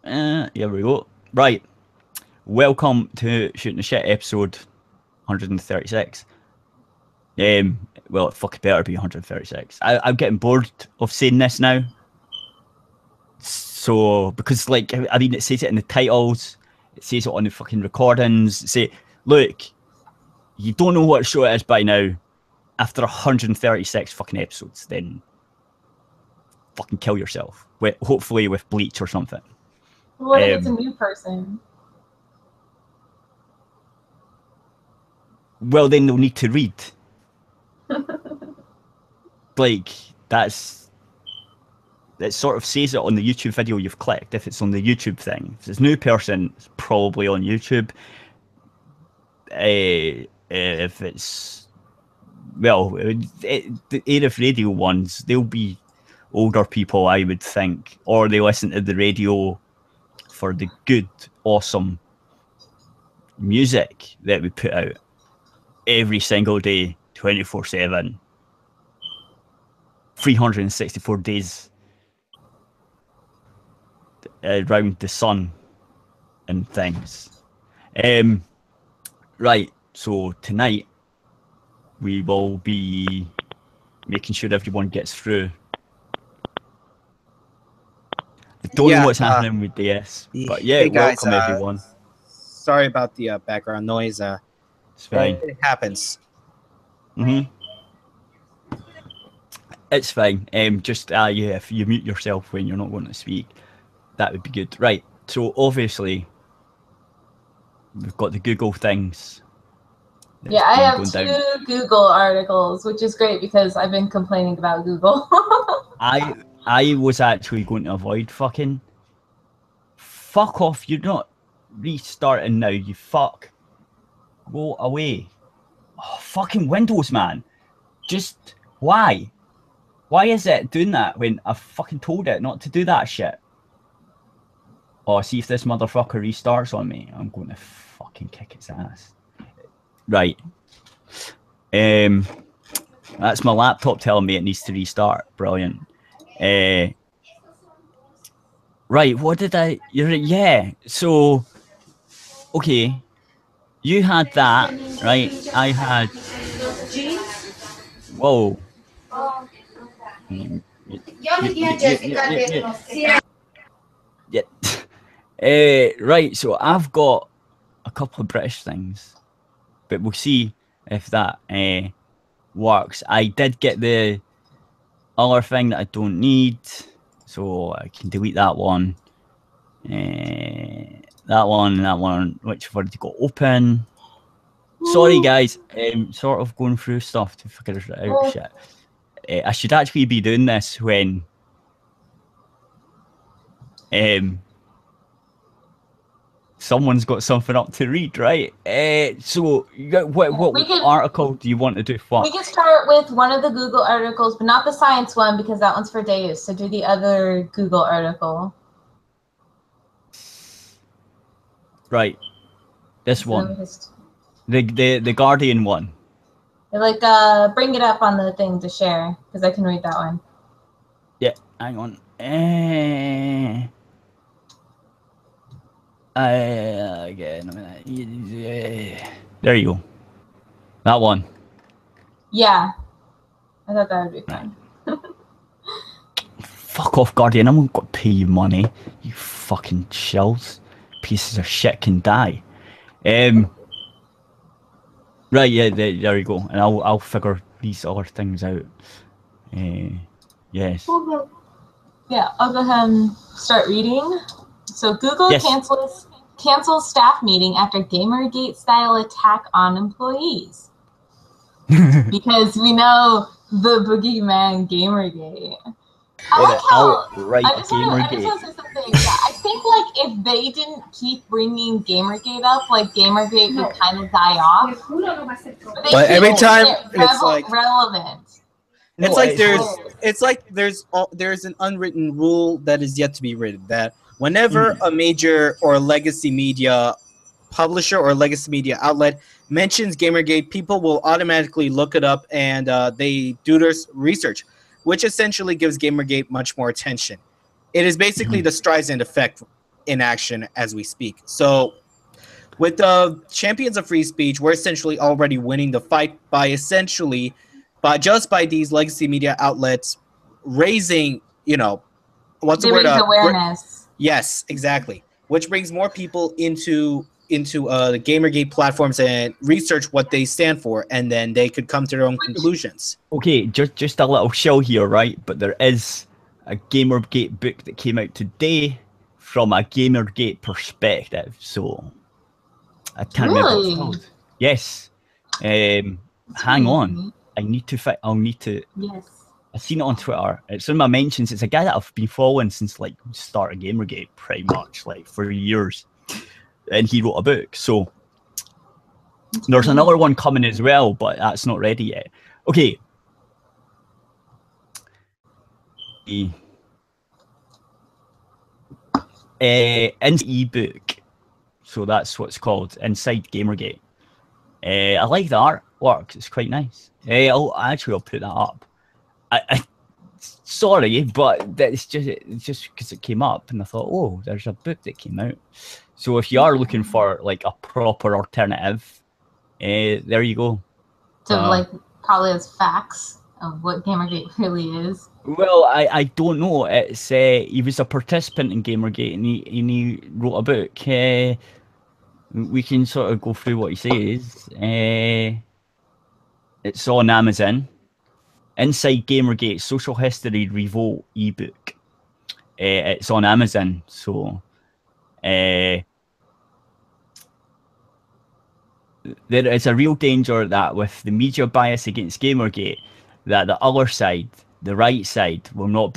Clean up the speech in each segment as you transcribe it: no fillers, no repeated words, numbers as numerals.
Here we go. Right. Welcome to Shooting the Shit episode 136. Well, it fucking better be 136. I'm getting bored of saying this now. So, because, like, I mean, it says it in the titles, it says it on the fucking recordings. Say, look, you don't know what show it is by now. After 136 fucking episodes, then fucking kill yourself. Hopefully with bleach or something. What if it's a new person? Well, then they'll need to read. Like, it sort of says it on the YouTube video you've clicked, if it's on the YouTube thing. If it's a new person, it's probably on YouTube. If it's, well, the Aerith Radio ones, they'll be older people, I would think, or they listen to the radio for the good, awesome music that we put out every single day, 24/7, 364 days around the sun and things. Right, so tonight we will be making sure everyone gets through. I don't know what's happening with DS, but yeah, hey guys, welcome everyone. Sorry about the background noise. It's fine. It happens. It's fine. Just yeah, if you mute yourself when you're not going to speak, that would be good. Right. So obviously, we've got the Google things. Yeah, I have two Google articles, which is great because I've been complaining about Google. I was actually going to avoid fucking. Fuck off! You're not restarting now. You fuck. Go away. Oh, fucking Windows, man. Just why? Why is it doing that when I fucking told it not to do that shit? Oh, see if this motherfucker restarts on me. I'm going to fucking kick its ass. Right. That's my laptop telling me it needs to restart. Brilliant. Right, what did I... Yeah, so... Okay. You had that, right? I had... Whoa. Yeah. Right, so I've got a couple of British things, but we'll see if that works. I did get the other thing that I don't need, so I can delete that one. That one, which I've already got open. Sorry guys, sort of going through stuff to figure it out. Shit. I should actually be doing this when someone's got something up to read, right? So what article do you want to do? We can start with one of the Google articles, but not the science one because that one's for Deus. So do the other Google article. Right, this one, the Guardian one. Like, bring it up on the thing to share because I can read that one. Yeah, hang on. Again, there you go. That one. Yeah, I thought that would be fun. Fuck off, Guardian. I'm not going to pay you money. You fucking shells. Pieces of shit can die. Right, yeah, there you go. And I'll figure these other things out. Yes. Yeah, I'll go ahead and start reading. So Google cancels staff meeting after Gamergate-style attack on employees. Because we know the boogeyman Gamergate. I just want to say something. Yeah, I think like if they didn't keep bringing Gamergate up, like Gamergate would kind of die off. But every time it's like relevant. It's like there's an unwritten rule that is yet to be written that whenever a major or legacy media publisher or legacy media outlet mentions Gamergate, people will automatically look it up and they do their research, which essentially gives Gamergate much more attention. It is basically the Streisand effect in action as we speak. So with the champions of free speech, we're essentially already winning the fight by these legacy media outlets raising, what's the word? Awareness. Yes, exactly. Which brings more people into the Gamergate platforms and research what they stand for, and then they could come to their own conclusions. Okay, just a little show here, right? But there is a Gamergate book that came out today from a Gamergate perspective. So I can't remember what it's called. Yes. Hang on. I'll need to. Yes. I've seen it on Twitter. It's in my mentions. It's a guy that I've been following since like the start of Gamergate, pretty much, like for years. And he wrote a book. So there's another one coming as well, but that's not ready yet. Okay. Ebook. So that's what's called Inside Gamergate. I like the artwork. It's quite nice. I'll put that up. Sorry, but it's just because it came up and I thought, oh, there's a book that came out. So if you are looking for like a proper alternative, there you go. So like probably as facts of what Gamergate really is. Well, I don't know. It's he was a participant in Gamergate and he wrote a book. We can sort of go through what he says. It's on Amazon. Inside Gamergate Social History Revolt ebook. It's on Amazon, so there is a real danger that with the media bias against Gamergate, that the other side, the right side, will not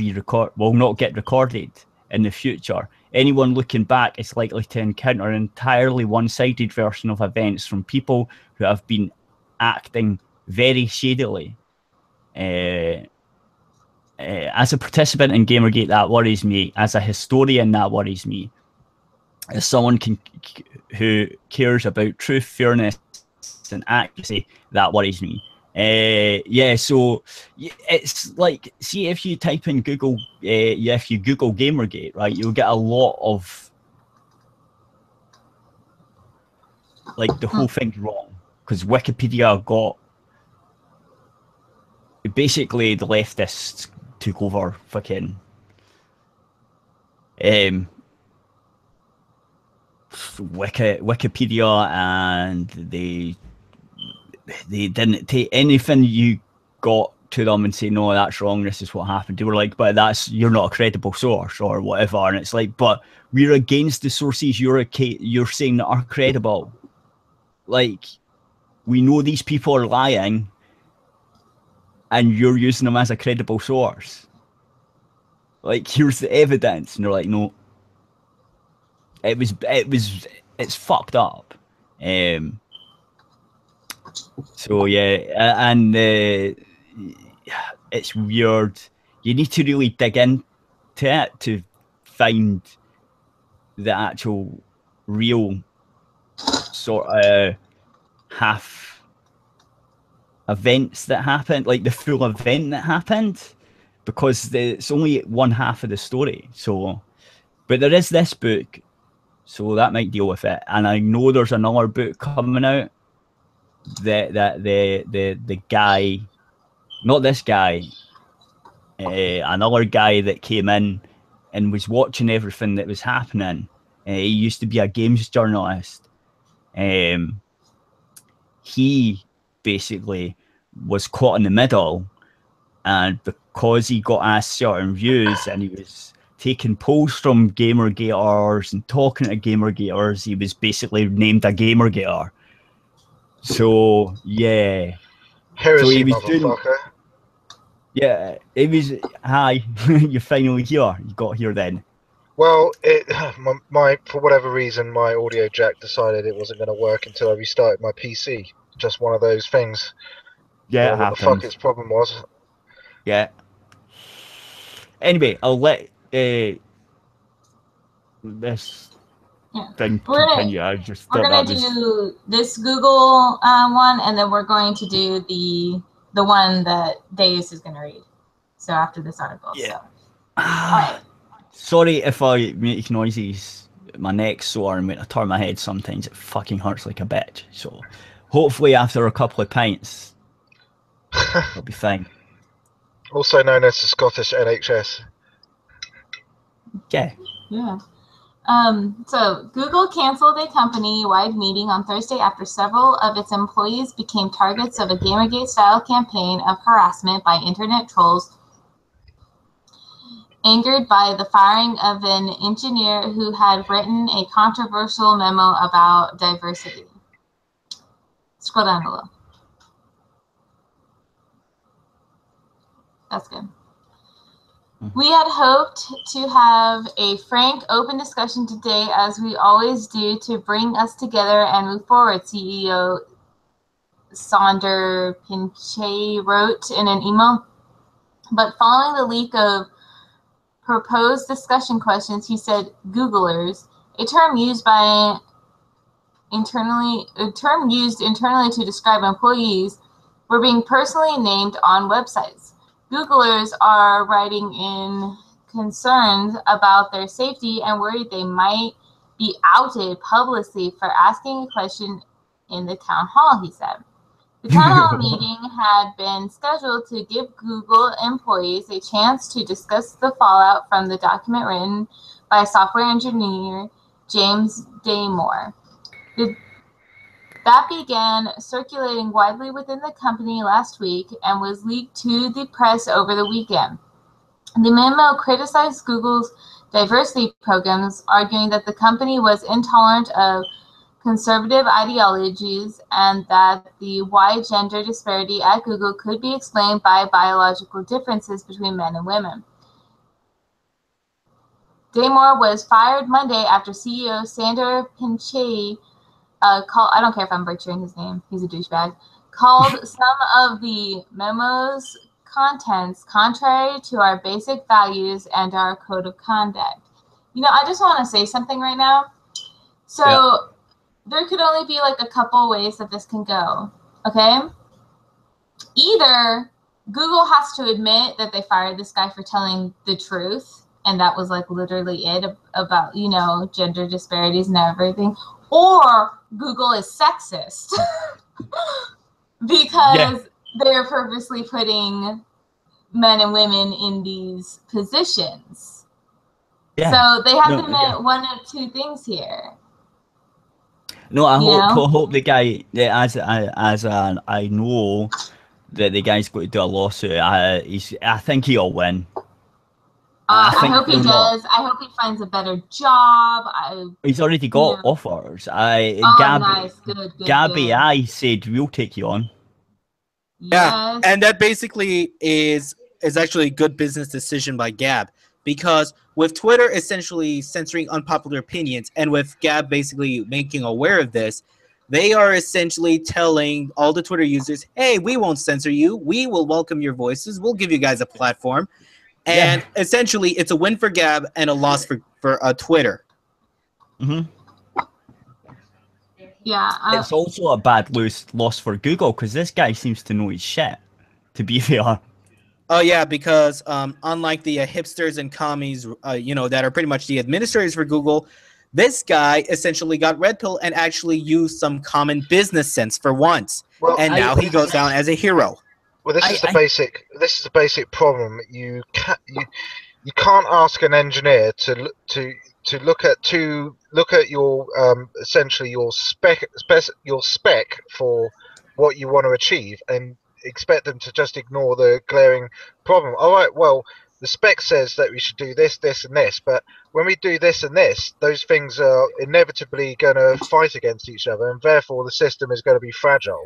get recorded in the future. Anyone looking back is likely to encounter an entirely one-sided version of events from people who have been acting very shadily. As a participant in Gamergate, that worries me. As a historian, that worries me. As someone who cares about truth, fairness, and accuracy, that worries me. So it's like, see, if you type in Google, if you Google Gamergate, right, you'll get a lot of like the whole thing's wrong because Wikipedia got. Basically, the leftists took over fucking Wikipedia, and they didn't take anything you got to them and say, no, that's wrong, this is what happened. They were like, but you're not a credible source or whatever. And it's like, but we're against the sources you're saying that are credible. Like, we know these people are lying, and you're using them as a credible source. Like, here's the evidence. And they're like, no. It's fucked up. So, yeah, and it's weird. You need to really dig into it to find the actual real sort of half events that happened, like the full event that happened, because it's only one half of the story. So, but there is this book, so that might deal with it. And I know there's another book coming out that the guy, not this guy, another guy that came in and was watching everything that was happening. He used to be a games journalist. He basically was caught in the middle, and because he got asked certain views and he was taking polls from Gamergaters and talking to Gamergaters, he was basically named a Gamergater. So yeah, heresy, so he was motherfucker. It was, hi, you're finally here. You got here then. Well, my for whatever reason, my audio jack decided it wasn't going to work until I restarted my PC. Just one of those things. Yeah, it what happens. the fuck its problem was. Yeah. Anyway, I'll let this thing continue. We're gonna do this Google one, and then we're going to do the one that Deus is gonna read. So after this article. Yeah. So. All right. Sorry if I make noises. my neck's sore, and when I turn my head sometimes it fucking hurts like a bitch. So hopefully after a couple of pints I'll be fine. Also known as the Scottish NHS. Yeah. Yeah. So Google canceled a company-wide meeting on Thursday after several of its employees became targets of a Gamergate-style campaign of harassment by internet trolls, angered by the firing of an engineer who had written a controversial memo about diversity. Scroll down a little. That's good. We had hoped to have a frank, open discussion today, as we always do, to bring us together and move forward, CEO Sonder Pinche wrote in an email. But following the leak of proposed discussion questions, he said Googlers, a term used internally to describe employees, were being personally named on websites. Googlers are writing in concerns about their safety and worried they might be outed publicly for asking a question in the town hall, he said. The town hall meeting had been scheduled to give Google employees a chance to discuss the fallout from the document written by software engineer James Damore. That began circulating widely within the company last week and was leaked to the press over the weekend. The memo criticized Google's diversity programs, arguing that the company was intolerant of conservative ideologies and that the wide gender disparity at Google could be explained by biological differences between men and women. Damore was fired Monday after CEO Sonder Pinche I don't care if I'm butchering his name, he's a douchebag, called some of the memo's contents contrary to our basic values and our code of conduct. You know, I just want to say something right now. So there could only be like a couple ways that this can go, okay? Either Google has to admit that they fired this guy for telling the truth, and that was like literally it about, you know, gender disparities and everything, or Google is sexist because they're purposely putting men and women in these positions. Yeah. So they have to admit one of two things here. No, I hope the guy, I know that the guy's going to do a lawsuit. I think he'll win. I hope he does. I hope he finds a better job. He's already got offers. Nice. Good. Gabby, I said we'll take you on. Yeah, and that basically is actually a good business decision by Gab, because with Twitter essentially censoring unpopular opinions, and with Gab basically making aware of this, they are essentially telling all the Twitter users, hey, we won't censor you. We will welcome your voices. We'll give you guys a platform. And essentially, it's a win for Gab and a loss for Twitter. Mm-hmm. Yeah. It's also a bad loss for Google, because this guy seems to know his shit, to be fair. Oh, yeah, because unlike the hipsters and commies, that are pretty much the administrators for Google, this guy essentially got red pill and actually used some common business sense for once. Well, and now he goes down as a hero. Well, this is the basic problem. You can't ask an engineer to look at your essentially your spec for what you want to achieve and expect them to just ignore the glaring problem. All right, well, the spec says that we should do this, this, and this, but when we do this and this, those things are inevitably going to fight against each other, and therefore the system is going to be fragile.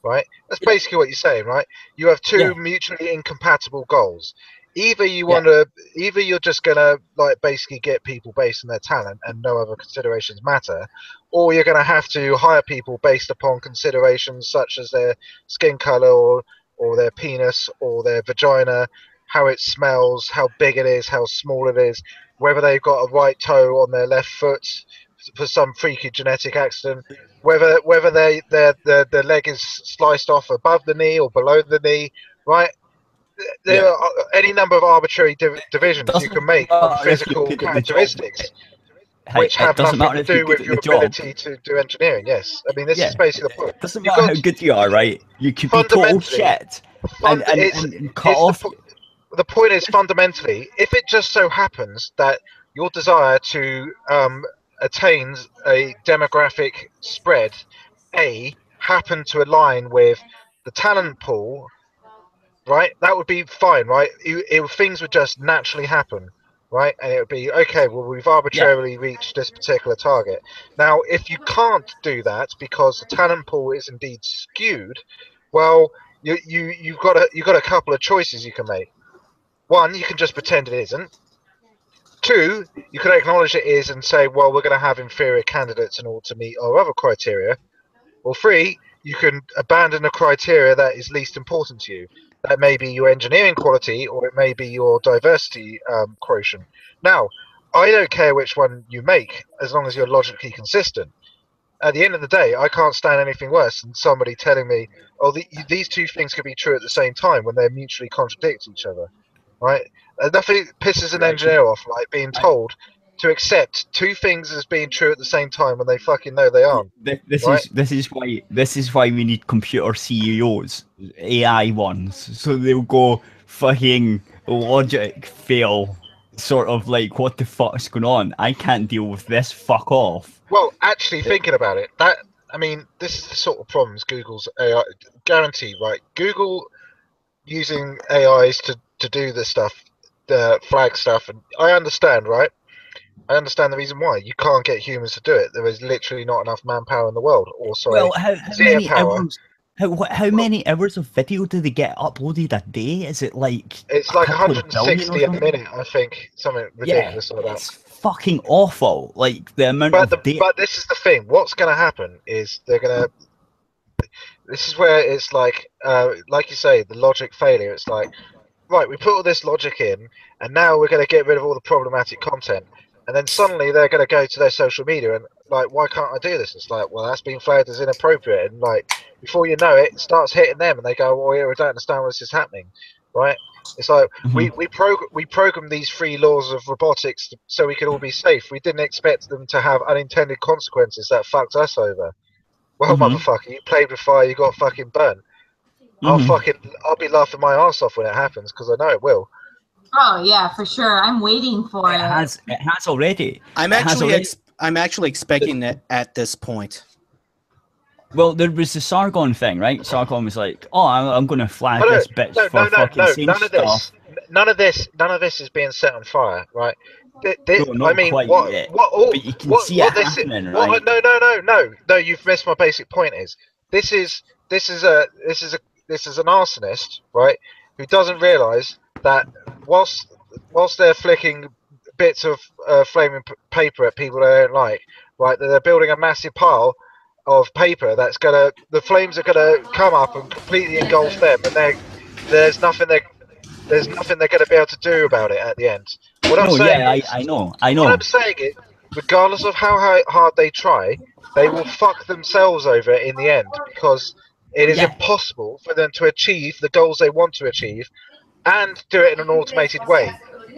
Right, that's basically what you're saying, right? You have two mutually incompatible goals. Either either you're just gonna like basically get people based on their talent and no other considerations matter, or you're gonna have to hire people based upon considerations such as their skin color or their penis or their vagina, how it smells, how big it is, how small it is, whether they've got a right toe on their left foot for some freaky genetic accident, whether their leg is sliced off above the knee or below the knee, right? There are any number of arbitrary divisions you can make of physical characteristics. which have doesn't nothing matter to if do you're good with at your the job. ability to do engineering. Yes, I mean this is basically the point. It doesn't You've matter got how good you are, right? You could be total shit and cut off. The point is fundamentally, if it just so happens that your desire to attain a demographic spread, happen to align with the talent pool, right? That would be fine, right? Things would just naturally happen, right? And it would be, okay, well, we've arbitrarily reached this particular target. Now, if you can't do that because the talent pool is indeed skewed, well, you've got a couple of choices you can make. One, you can just pretend it isn't. Two, you can acknowledge it is and say, well, we're going to have inferior candidates in order to meet our other criteria. Or three, you can abandon a criteria that is least important to you. That may be your engineering quality, or it may be your diversity quotient. Now, I don't care which one you make, as long as you're logically consistent. At the end of the day, I can't stand anything worse than somebody telling me, oh, these two things could be true at the same time when they mutually contradict each other. Right? Nothing pisses an engineer off like being told to accept two things as being true at the same time when they fucking know they aren't. This is why we need computer CEOs, AI ones, so they'll go fucking logic fail, sort of like, what the fuck's going on? I can't deal with this. Fuck off. Well, actually, thinking about it, this is the sort of problems Google's AI guarantee, right? Google using AIs to do this stuff, the flag stuff, and I understand, right? I understand the reason why. You can't get humans to do it. There is literally not enough manpower in the world. Or sorry, how many hours of video do they get uploaded a day? Is it like... It's like 160 a minute, I think. Something ridiculous like that. It's fucking awful. Like, the amount of data... But this is the thing. What's going to happen is they're going to... This is where it's like you say, the logic failure. It's like, right, we put all this logic in, and now we're going to get rid of all the problematic content. And then suddenly they're going to go to their social media and, like, why can't I do this? It's like, well, that's been flagged as inappropriate. And, like, before you know it, it starts hitting them, and they go, well, yeah, we don't understand why this is happening, right? It's like, we program these 3 laws of robotics so we could all be safe. We didn't expect them to have unintended consequences that fucked us over. Well, motherfucker, you played with fire, you got fucking burnt. I'll be laughing my ass off when it happens, because I know it will. Oh yeah, for sure. I'm waiting for it. It has already. I'm actually expecting it at this point. Well, there was the Sargon thing, right? Sargon was like, "Oh, I'm going to flag this bitch for fucking saying stuff." None of this is being set on fire, right? Not quite yet. But you can see it happening, right? No. You've missed my basic point. This is an arsonist, right? Who doesn't realise that whilst they're flicking bits of flaming paper at people they don't like, right? They're building a massive pile of paper the flames are gonna come up and completely engulf them, and there's nothing they're gonna be able to do about it at the end. I know. What I'm saying is, regardless of how hard they try, they will fuck themselves over in the end, because it is impossible for them to achieve the goals they want to achieve and do it in an automated way.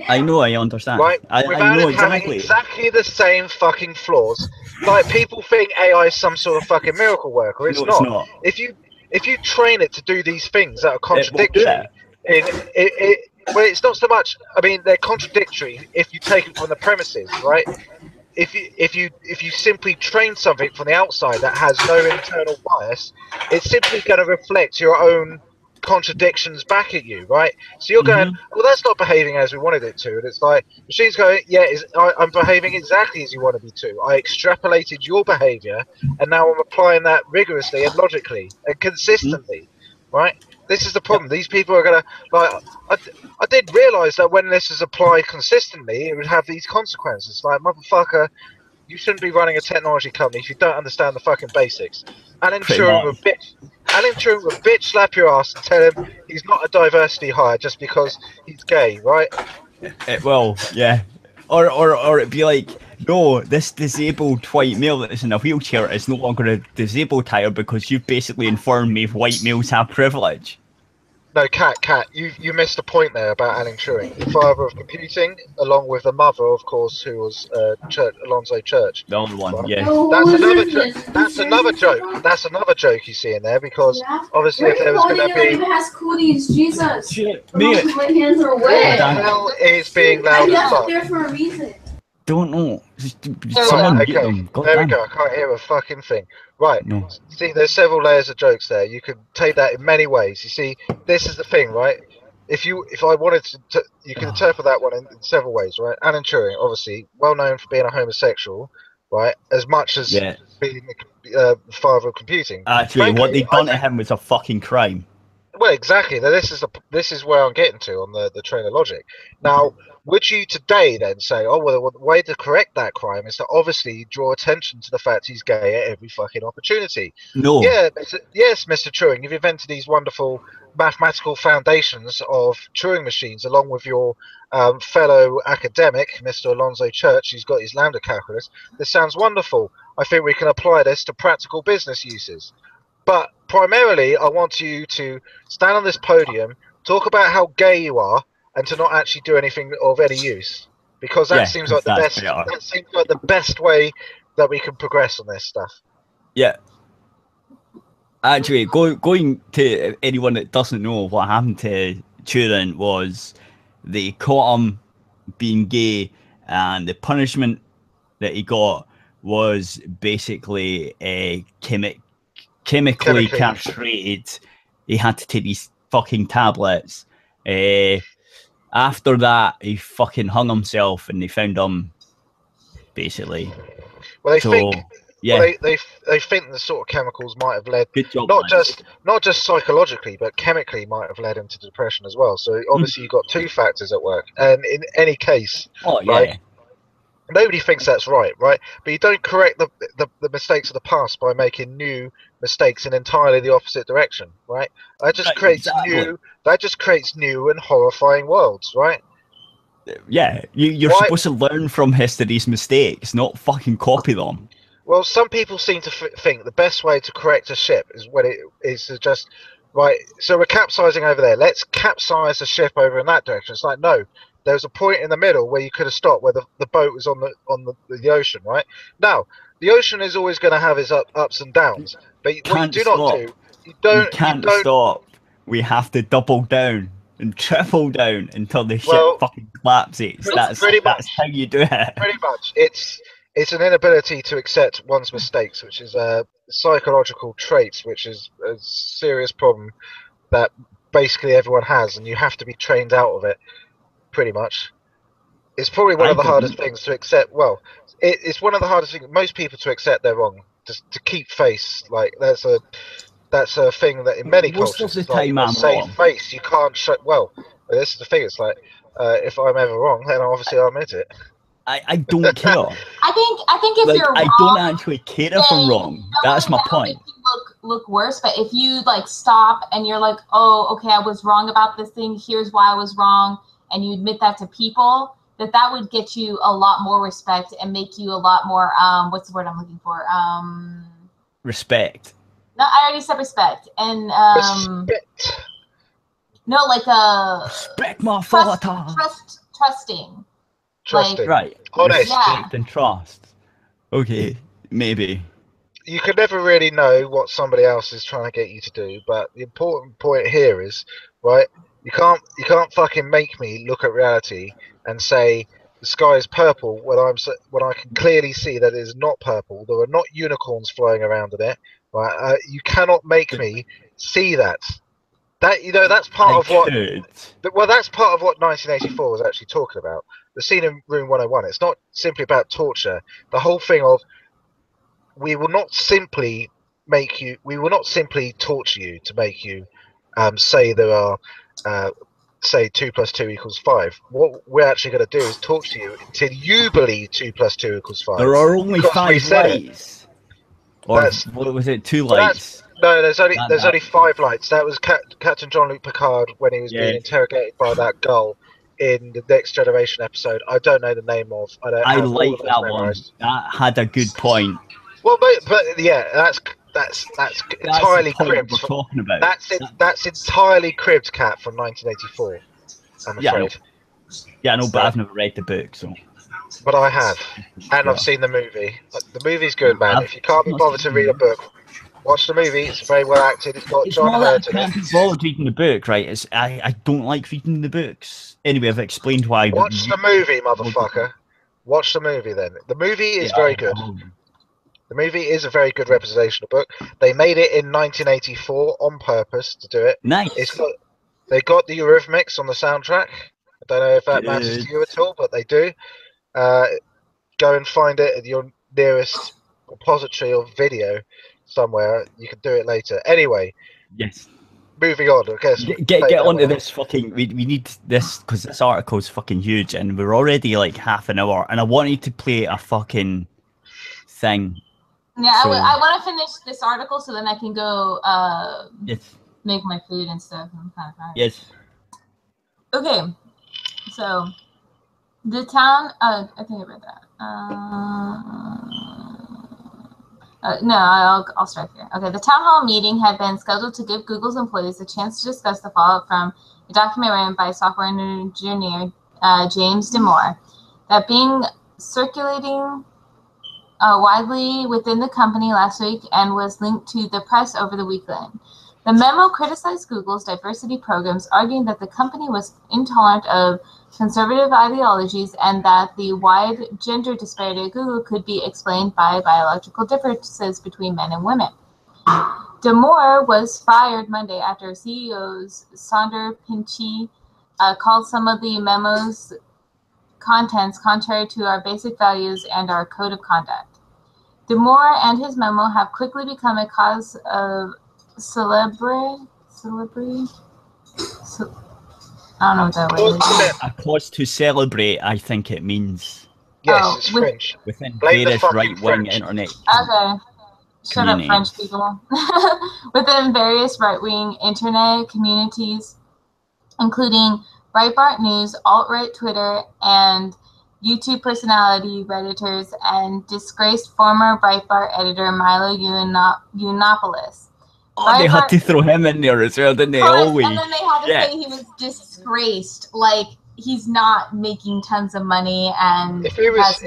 I know, I understand. Right? I know exactly. Exactly the same fucking flaws. Like, people think AI is some sort of fucking miracle worker. It's not. If you train it to do these things that are contradictory, well, it's not so much. I mean, they're contradictory if you take it from the premises, right? If you simply train something from the outside that has no internal bias, it's simply going to reflect your own contradictions back at you, right? So you're going, well, that's not behaving as we wanted it to, and it's like machine's going, yeah, I'm behaving exactly as you wanted me to. I extrapolated your behavior, and now I'm applying that rigorously and logically and consistently, right? This is the problem. These people are gonna, like, I did realise that when this is applied consistently, it would have these consequences. Like, motherfucker, you shouldn't be running a technology company if you don't understand the fucking basics. Alan Turing would bitch slap your ass and tell him he's not a diversity hire just because he's gay, right? Well, yeah. Or it'd be like, no, this disabled white male that is in a wheelchair is no longer a disabled hire because you've basically informed me white males have privilege. No, Kat, you missed a point there about Alan Turing, the father of computing, along with the mother, of course, who was Alonzo Church. The only one, Right? yeah. That's another joke. That's another joke you see in there, because obviously if there was going to be... has cooties, Jesus. Shit, My mate. hands are What wet. the hell is being loud as I left fuck? there for a reason. Don't know. Right, Someone Okay, mute them. God there we damn. go. I can't hear a fucking thing. Right. No. See, there's several layers of jokes there. You could take that in many ways. You see, this is the thing, right? If I wanted to, you can interpret that one in several ways, right? Alan Turing, obviously, well known for being a homosexual, right? As much as Yeah. being the father of computing. Actually, what Frankly, they done to him was a fucking crime. Well, exactly. Now, this is where I'm getting to on the train of logic. Now, would you today then say, oh, well, the way to correct that crime is to obviously draw attention to the fact he's gay at every fucking opportunity? No. Yeah, yes, Mr. Turing, you've invented these wonderful mathematical foundations of Turing machines, along with your fellow academic, Mr. Alonzo Church. He's got his lambda calculus. This sounds wonderful. I think we can apply this to practical business uses. But primarily, I want you to stand on this podium, talk about how gay you are, and to not actually do anything of any use, because that seems like the best. better. That seems like the best way that we can progress on this stuff. Yeah. Actually, going to anyone that doesn't know, what happened to Turing was they caught him being gay, and the punishment that he got was basically chemically castrated. He had to take these fucking tablets. After that, he fucking hung himself, and they found him basically. Well, they think. Yeah. Well, they think the sort of chemicals might have led, Good job, not man. just psychologically, but chemically might have led him to depression as well. So obviously you've got two factors at work. And in any case, Yeah. Nobody thinks that's right? But you don't correct the mistakes of the past by making new mistakes in entirely the opposite direction, right? That just creates new and horrifying worlds, right? Yeah, you're supposed to learn from history's mistakes, not fucking copy them. Well, some people seem to think the best way to correct a ship is when it is to just so we're capsizing over there. Let's capsize the ship over in that direction. It's like, no, there's a point in the middle where you could have stopped, where the boat was on the ocean, right? Now, the ocean is always going to have its ups and downs, but what you do not do, you can't stop. We have to double down and triple down until the ship fucking collapses. That's how you do it. Pretty much. It's an inability to accept one's mistakes, which is a psychological trait, which is a serious problem that basically everyone has, and you have to be trained out of it, pretty much. It's probably one of the hardest things to accept. Well, it's one of the hardest things most people to accept they're wrong, just to keep face. Like that's a thing that in many cultures, it's like you save face. You can't shut. Well, this is the thing. It's like if I'm ever wrong, then obviously I'll admit it. I don't care. I think if you're wrong, I don't actually care if I'm wrong. That's my point. Make you look worse. But if you stop and you're like, oh, okay, I was wrong about this thing. Here's why I was wrong, and you admit that to people, that would get you a lot more respect and make you a lot more what's the word I'm looking for? Respect. No, I already said respect. And respect. No, respect my father. Trusting. Right. Honest. Respect and trust. Okay, maybe. You can never really know what somebody else is trying to get you to do, but the important point here is, you can't fucking make me look at reality and say the sky is purple when I can clearly see that it is not purple. There are not unicorns flying around in it. Right? You cannot make me see that. That's part of what. Well, that's part of what 1984 was actually talking about. The scene in Room 101. It's not simply about torture. The whole thing of we will not simply torture you to make you say there are say 2 + 2 = 5. What we're actually going to do is torture you until you believe 2 + 2 = 5. There are only 5 lights. Or what was it? 2 lights. No, there's only 5 lights. That was Captain Jean-Luc Picard when he was being interrogated by that gull in the Next Generation episode. I don't know the name of. I like that one. That had a good point. Well, but yeah, That's entirely the point cribbed. we're talking about. That's entirely cribbed, Cat, from 1984. I'm afraid. Yeah, I know, but I've never read the book, so. But I have, and I've seen the movie. The movie's good, man. If you can't be bothered to read a book, watch the movie. It's very well acted. It's got John Hurt in it. I can't be bothered reading the book, right? I don't like reading the books. Anyway, I've explained why. Watch the movie, motherfucker. Watch the movie then. The movie is very good. The movie is a very good representation of the book. They made it in 1984 on purpose to do it. Nice. They got the Eurythmics on the soundtrack. I don't know if that matters to you at all, but they do. Go and find it at your nearest repository of video somewhere. You can do it later. Anyway. Yes. Moving on. Okay, so get onto this fucking. We need this because this article is fucking huge, and we're already like half an hour. And I wanted to play a fucking thing. Yeah, so, I want to finish this article so then I can go make my food and stuff. I'm kind of tired. Yes. Okay, so the town. I think I read that. No, I'll start here. Okay, the town hall meeting had been scheduled to give Google's employees a chance to discuss the fallout from a document written by software engineer James Damore that being circulating widely within the company last week and was linked to the press over the weekend. The memo criticized Google's diversity programs, arguing that the company was intolerant of conservative ideologies and that the wide gender disparity at Google could be explained by biological differences between men and women. Damore was fired Monday after CEOs Sundar Pichai called some of the memo's contents contrary to our basic values and our code of conduct. Damore and his memo have quickly become a cause of celebrity. I don't know what that word is. A cause to celebrate, I think it means. Yes, it's French. Within various right-wing internet. Okay. Shut up, French people. Within various right-wing internet communities, including Breitbart News, alt-right Twitter, and YouTube personality Redditors, and disgraced former Breitbart editor Milo Yiannopoulos. Oh, they had to throw him in there as well, didn't they? Always. And then they had to say he was disgraced, like he's not making tons of money. And if he was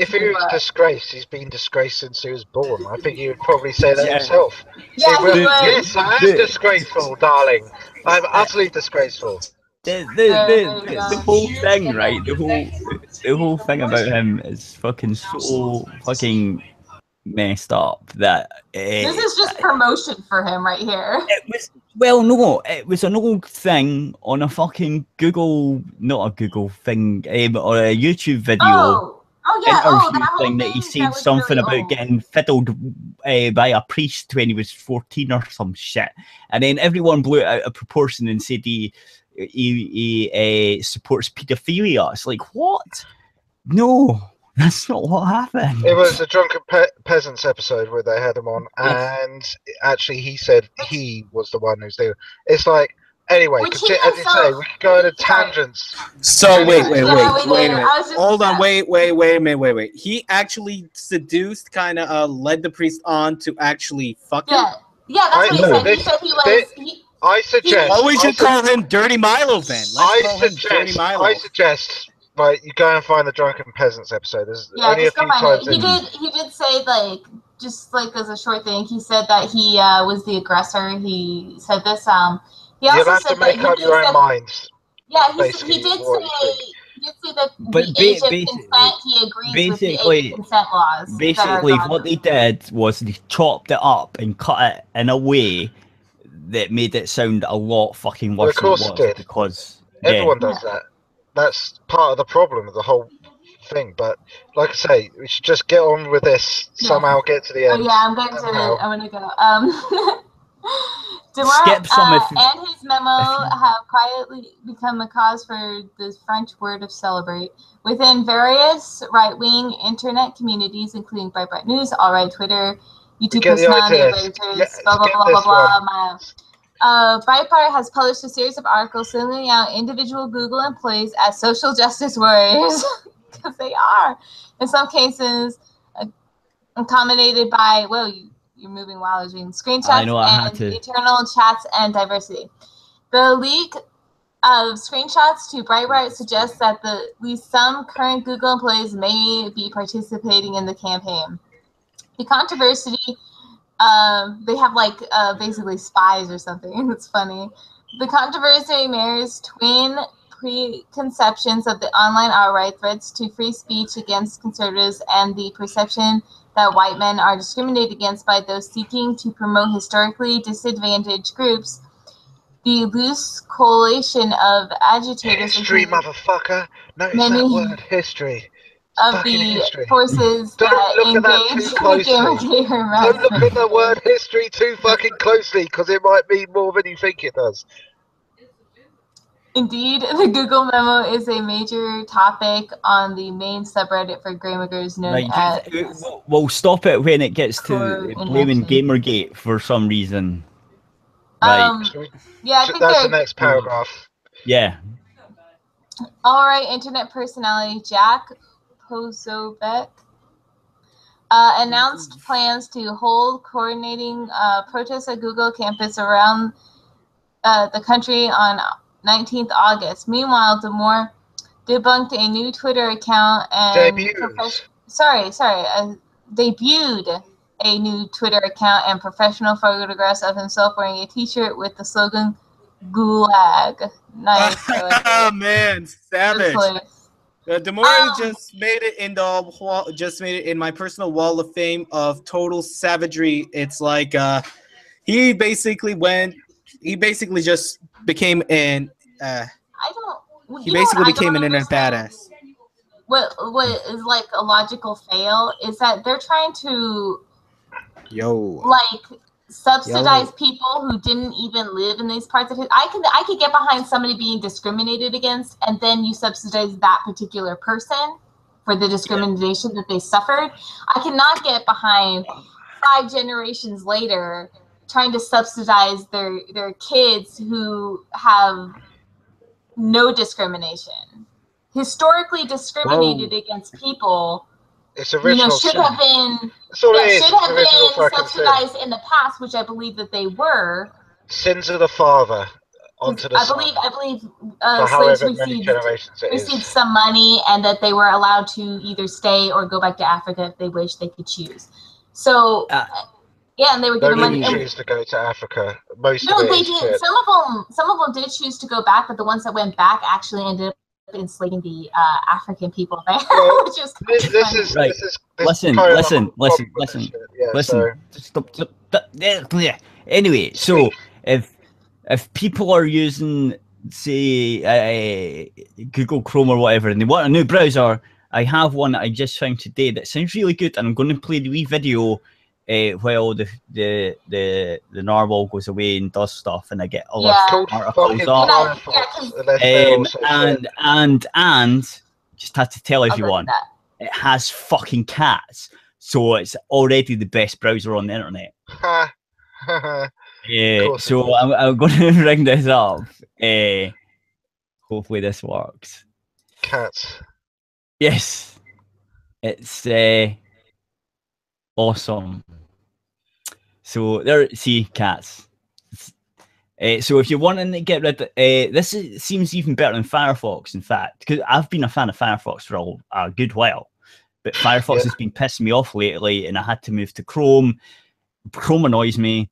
disgraced, he's been disgraced since he was born. I think he would probably say that himself. Yeah, he would. Yes, I am disgraceful, darling. I'm utterly disgraceful. The whole thing, right? The whole thing about him is fucking so fucking messed up that this is just promotion for him right here. It was an old thing on a fucking not a Google thing, but on a YouTube video. Interview thing that he said something really about getting fiddled by a priest when he was 14 or some shit, and then everyone blew it out of proportion and said he supports pedophilia. It's like, what? No. That's not what happened. It was a Drunken Peasants episode where they had him on, and actually he said he was the one who's there. It's like, anyway, as you say, we could go into tangents. So wait a minute. Hold on, wait a minute. He actually seduced, kind of led the priest on to actually fuck him? Yeah, that's what he said. He said he was... I suggest... Oh, we should call him Dirty Milo then. I suggest... Right, you go and find the Drunken Peasants episode. There's only a few times. He did say, like, just like as a short thing, he said that he was the aggressor. He said this. He also You'll have said to make up your own minds. Yeah, he did say that the age of consent, he agrees with the age of consent laws. Basically, what they did was they chopped it up and cut it in a way that made it sound a lot fucking worse than it was. Because everyone does that. That's part of the problem of the whole thing. But like I say, we should just get on with this. Somehow get to the end. I'm going to go. Damore and his memo have quietly become a cause for the French word of celebrate within various right-wing internet communities, including Breitbart News, alt-right Twitter, YouTube personality, Redditors, blah blah blah. Breitbart has published a series of articles singling out individual Google employees as social justice warriors, because they are. In some cases, accommodated by, well, you're moving while I was reading. Screenshots I know, and eternal chats and diversity. The leak of screenshots to Breitbart suggests that at least some current Google employees may be participating in the campaign. The controversy, they have like basically spies or something. It's funny. The controversy mirrors twin preconceptions of the online alt-right threats to free speech against conservatives and the perception that white men are discriminated against by those seeking to promote historically disadvantaged groups. The loose coalition of agitators, history, motherfucker. Notice that word, history. Of the history. Forces that engage the Don't look at the word history too fucking closely, because it might mean more than you think it does. Indeed, the Google memo is a major topic on the main subreddit for Gamergate known as... We'll stop it when it gets to blaming Gamergate for some reason. Right. Yeah, I think that's the next paragraph. Yeah. All right, internet personality Jack Posobiec announced plans to hold coordinating protests at Google campus around the country on 19th August. Meanwhile, Damore debunked a new Twitter account and debuted a new Twitter account and professional photographs of himself wearing a T-shirt with the slogan "Gulag." Nice. Oh man, savage. Damore just made it in in my personal wall of fame of total savagery. It's like he basically just became an became an internet badass. What is like a logical fail is that they're trying to subsidize people who didn't even live in these parts of it. I could get behind somebody being discriminated against, and then you subsidize that particular person for the discrimination that they suffered. I cannot get behind 5 generations later trying to subsidize their kids who have no discrimination. Historically discriminated against people, should have been subsidized in the past, which I believe that they were. Sins of the father onto the son. I believe slaves received some money, and that they were allowed to either stay or go back to Africa if they wished. They could choose. So. And they were given money. They didn't choose to go to Africa. They did. Some of them did choose to go back, but the ones that went back actually ended up enslaving the African people there. Which is Listen. Stop. Anyway, so if people are using, say, Google Chrome or whatever, and they want a new browser, I have one that I just found today that sounds really good, and I'm going to play the wee video. While the narwhal goes away and does stuff, and I get all articles up, and just have to tell everyone, it has fucking cats, so it's already the best browser on the internet. So I'm going to ring this up. Hopefully this works. Cats. Yes, it's awesome. So there, see, cats. So if you're wanting to get rid of this, seems even better than Firefox. In fact, because I've been a fan of Firefox for a good while, but Firefox has been pissing me off lately, and I had to move to Chrome. Chrome annoys me,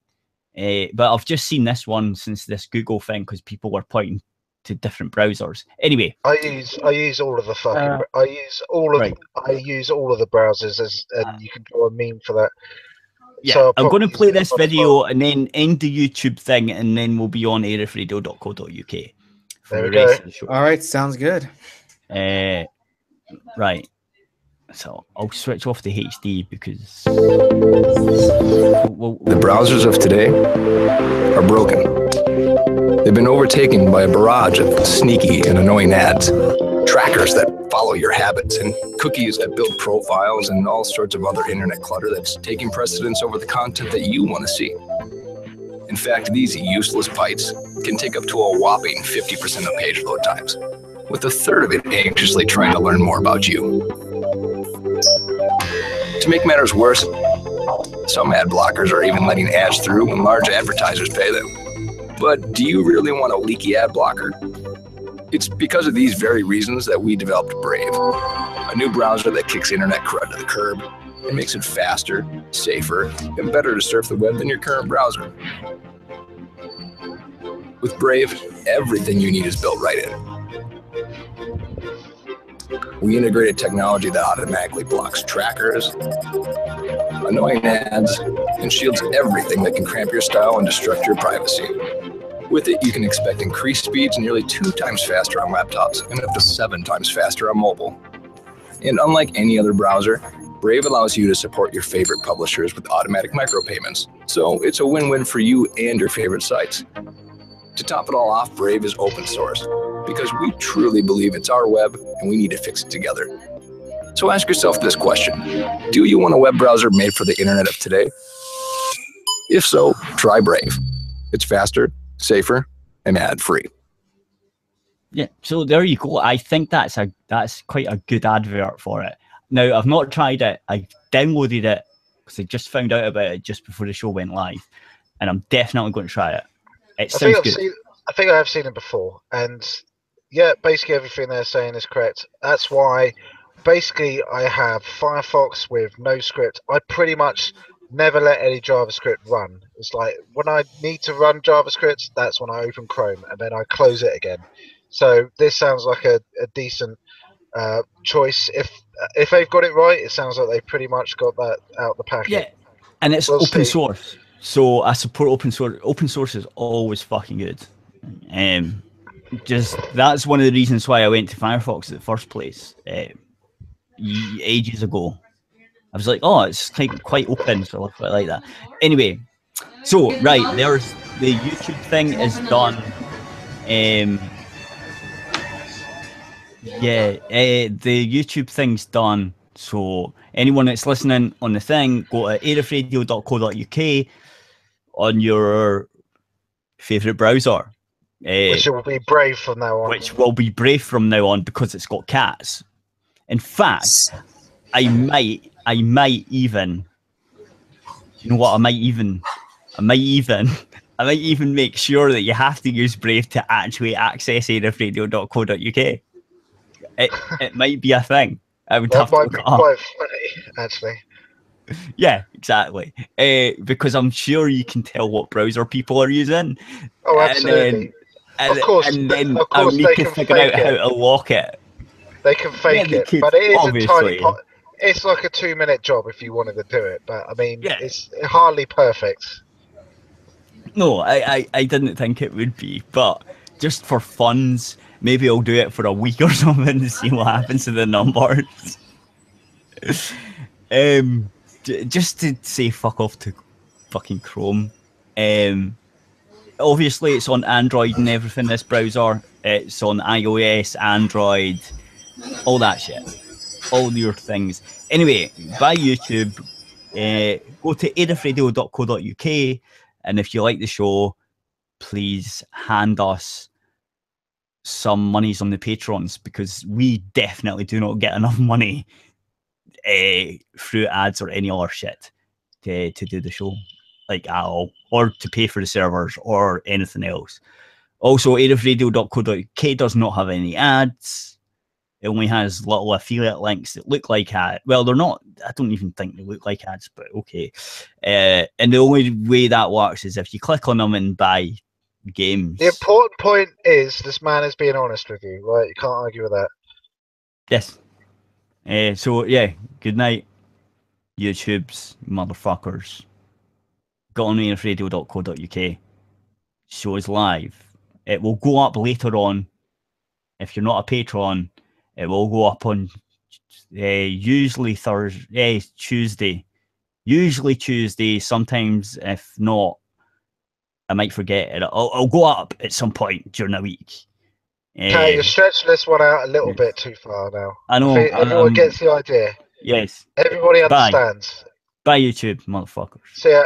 but I've just seen this one since this Google thing because people were pointing to different browsers. Anyway, I use all of the fucking I use all of the browsers and you can draw a meme for that. Yeah, so I'm going to play this video and then end the YouTube thing, and then we'll be on aerithradio.co.uk for the rest of the show. All right, sounds good. Right. So I'll switch off the HD because the browsers of today are broken. They've been overtaken by a barrage of sneaky and annoying ads, trackers that follow your habits, and cookies that build profiles, and all sorts of other internet clutter that's taking precedence over the content that you want to see. In fact, these useless bytes can take up to a whopping 50% of page load times, with a third of it anxiously trying to learn more about you. To make matters worse, Some ad blockers are even letting ads through when large advertisers pay them. But do you really want a leaky ad blocker? It's because of these very reasons that we developed Brave, a new browser that kicks internet crud to the curb and makes it faster, safer, and better to surf the web than your current browser. With Brave, everything you need is built right in. We integrated technology that automatically blocks trackers, annoying ads, and shields everything that can cramp your style and destruct your privacy. With it, you can expect increased speeds nearly 2 times faster on laptops and up to 7 times faster on mobile. And unlike any other browser, Brave allows you to support your favorite publishers with automatic micropayments. So it's a win-win for you and your favorite sites. To top it all off, Brave is open source because we truly believe it's our web and we need to fix it together. So ask yourself this question: do you want a web browser made for the internet of today? If so, try Brave. It's faster, safer, and ad-free. Yeah, so there you go. I think that's quite a good advert for it. Now, I've not tried it. I downloaded it because I just found out about it just before the show went live, and I'm definitely going to try it. It sounds good. I think I have seen it before, and yeah, basically everything they're saying is correct. That's why basically I have Firefox with no script. I pretty much never let any JavaScript run. It's like when I need to run JavaScript, that's when I open Chrome and then I close it again. So this sounds like a decent choice. If they've got it right, it sounds like they've pretty much got that out the packet. Yeah, and it's open source. So I support open source. Open source is always fucking good. Just that's one of the reasons why I went to Firefox in the first place. Ages ago, I was like, oh, it's quite open, so I quite like that. Anyway, so right, there's the YouTube thing is done. The YouTube thing's done. So anyone that's listening on the thing, go to aerithradio.co.uk on your favorite browser. Which will be Brave from now on. Which will be Brave from now on because it's got cats. In fact, I might even, you know what? I might even make sure that you have to use Brave to actually access aerithradio.co.uk. It might be a thing. I would have to look it up. Quite funny, actually. Yeah, exactly. Because I'm sure you can tell what browser people are using. Oh, absolutely. Of course, I'll need to figure out how to lock it. They can fake it, but it is a tiny pot. It's like a 2-minute job if you wanted to do it, but I mean, it's hardly perfect. No, I didn't think it would be, but just for funds, maybe I'll do it for a week or something to see what happens to the numbers. Just to say fuck off to fucking Chrome. Obviously, it's on Android and everything, this browser. It's on iOS, Android, all that shit. All your things. Anyway, buy YouTube. Go to aerithradio.co.uk, and if you like the show, please hand us some monies on the Patrons, because we definitely do not get enough money through ads or any other shit to do the show, like at all, or to pay for the servers or anything else. Also, aerithradio.co.uk does not have any ads. It only has little affiliate links that look like ads. Well, they're not. I don't even think they look like ads, but okay. And the only way that works is if you click on them and buy games. The important point is this man is being honest with you, right? You can't argue with that. Yes. So yeah, good night, YouTubes, motherfuckers. Go on aerithradio.co.uk. Show is live. It will go up later on. If you're not a patron, it will go up on usually Tuesday. Usually Tuesday. Sometimes, if not, I might forget it. I'll go up at some point during the week. Okay, you're stretching this one out a little bit too far now. I know. Everyone gets the idea. Yes. Everybody understands. Bye, YouTube, motherfuckers. See ya.